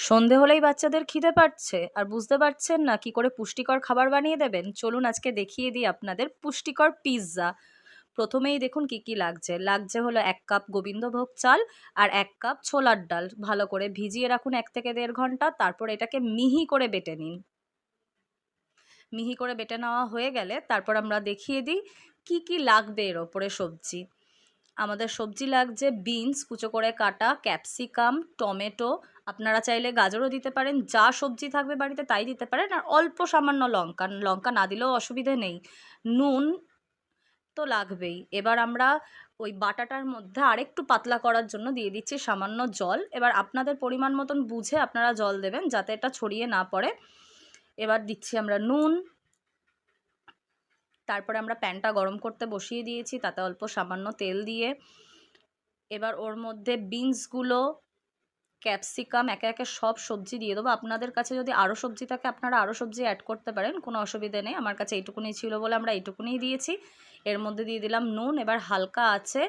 সন্ধে হলেই বাচ্চাদের খিদে পাচ্ছে আর বুঝতে পারছেন না কি করে পুষ্টিকর খাবার বানিয়ে দেবেন। চলুন আজকে দেখিয়ে দিই আপনাদের পুষ্টিকর পিৎজা। প্রথমেই দেখুন কি কি লাগছে। লাগছে হলো 1 কাপ গোবিন্দভোগ চাল আর 1 কাপ ছোলার ডাল। ভালো করে ভিজিয়ে রাখুন 1 থেকে 1.5 ঘন্টা, তারপর এটাকে মিহি করে বেটে নিন। মিহি করে বেটে নেওয়া হয়ে গেলে তারপর আমরা দেখিয়ে দিই কি কি লাগবে এর ওপরে সবজি। আমাদের সবজি লাগছে বিনস কুচো করে কাটা, ক্যাপসিকাম, টমেটো, আপনারা চাইলে গাজরও দিতে পারেন, যা সবজি থাকবে বাড়িতে তাই দিতে পারেন, আর অল্প সামান্য লঙ্কা, লঙ্কা না দিলেও অসুবিধে নেই। নুন তো লাগবেই। এবার আমরা ওই বাটাটার মধ্যে আরেকটু পাতলা করার জন্য দিয়ে দিচ্ছি সামান্য জল। এবার আপনাদের পরিমাণ মতন বুঝে আপনারা জল দেবেন যাতে এটা ছড়িয়ে না পড়ে। এবার দিচ্ছি আমরা নুন। তারপরে আমরা প্যানটা গরম করতে বসিয়ে দিয়েছি, তাতে অল্প সামান্য তেল দিয়ে এবার ওর মধ্যে বিনসগুলো, ক্যাপসিকাম একে একে সব সবজি দিয়ে দেবো। আপনাদের কাছে যদি আরও সবজি থাকে আপনারা আরও সবজি অ্যাড করতে পারেন, কোনো অসুবিধে নেই। আমার কাছে এইটুকুনি ছিল বলে আমরা এইটুকুনিই দিয়েছি। এর মধ্যে দিয়ে দিলাম নুন। এবার হালকা আছে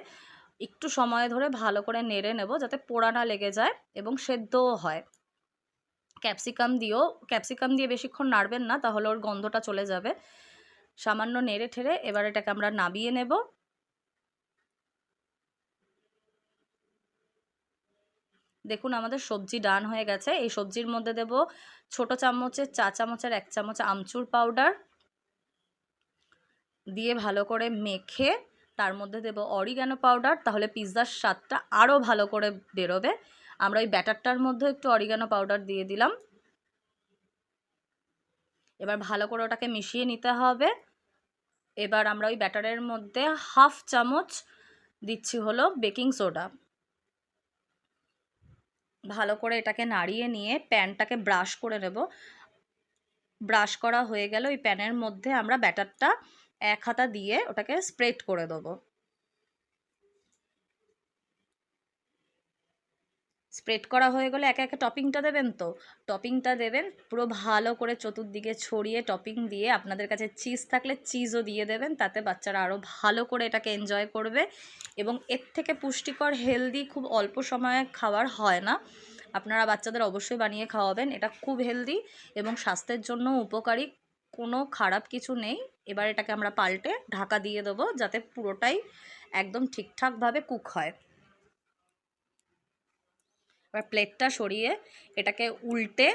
একটু সময় ধরে ভালো করে নেড়ে নেব যাতে পোড়া না লেগে যায় এবং সেদ্ধও হয়। ক্যাপসিকাম দিয়ে বেশিক্ষণ নাড়বেন না, তাহলে ওর গন্ধটা চলে যাবে। সামান্য নেড়ে ঠেড়ে এবার এটাকে আমরা নামিয়ে নেব। দেখুন আমাদের সবজি ডান হয়ে গেছে। এই সবজির মধ্যে দেব ছোট চামচের চা চামচের 1 চামচ আমচুর পাউডার দিয়ে ভালো করে মেখে তার মধ্যে দেব অরিগ্যানো পাউডার, তাহলে পিৎজার স্বাদটা আরও ভালো করে বেরোবে। আমরা ওই ব্যাটারটার মধ্যে একটু অরিগ্যানো পাউডার দিয়ে দিলাম। এবার ভালো করে ওটাকে মিশিয়ে নিতে হবে। এবার আমরা ওই ব্যাটারের মধ্যে 1/2 চামচ দিচ্ছি হলো বেকিং সোডা। ভালো করে এটাকে নাড়িয়ে নিয়ে প্যানটাকে ব্রাশ করে নেব। ব্রাশ করা হয়ে গেলে ওই প্যানের মধ্যে আমরা ব্যাটারটা 1 হাতা দিয়ে ওটাকে স্প্রেড করে দেবো। স্প্রেড করা হয়ে গেলে একে একে টপিংটা দেবেন। তো টপিংটা দেবেন পুরো ভালো করে চতুর্দিকে ছড়িয়ে টপিং দিয়ে, আপনাদের কাছে চিজ থাকলে চিজও দিয়ে দেবেন, তাতে বাচ্চারা আরও ভালো করে এটাকে এনজয় করবে। এবং এর থেকে পুষ্টিকর হেলদি খুব অল্প সময়ে খাবার হয় না। আপনারা বাচ্চাদের অবশ্যই বানিয়ে খাওয়াবেন। এটা খুব হেলদি এবং স্বাস্থ্যের জন্য উপকারী, কোনো খারাপ কিছু নেই। এবার এটাকে আমরা পাল্টে ঢাকা দিয়ে দেবো যাতে পুরোটাই একদম ঠিকঠাকভাবে কুক হয়। এবার প্লেটটা সরিয়ে এটাকে উল্টে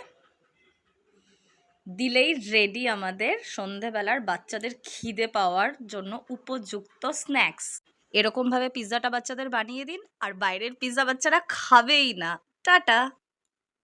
দিলেই রেডি আমাদের সন্ধেবেলার বাচ্চাদের খিদে পাওয়ার জন্য উপযুক্ত স্ন্যাক্স। এরকমভাবে পিৎজাটা বাচ্চাদের বানিয়ে দিন আর বাইরের পিৎজা বাচ্চারা খাবেই না। টাটা।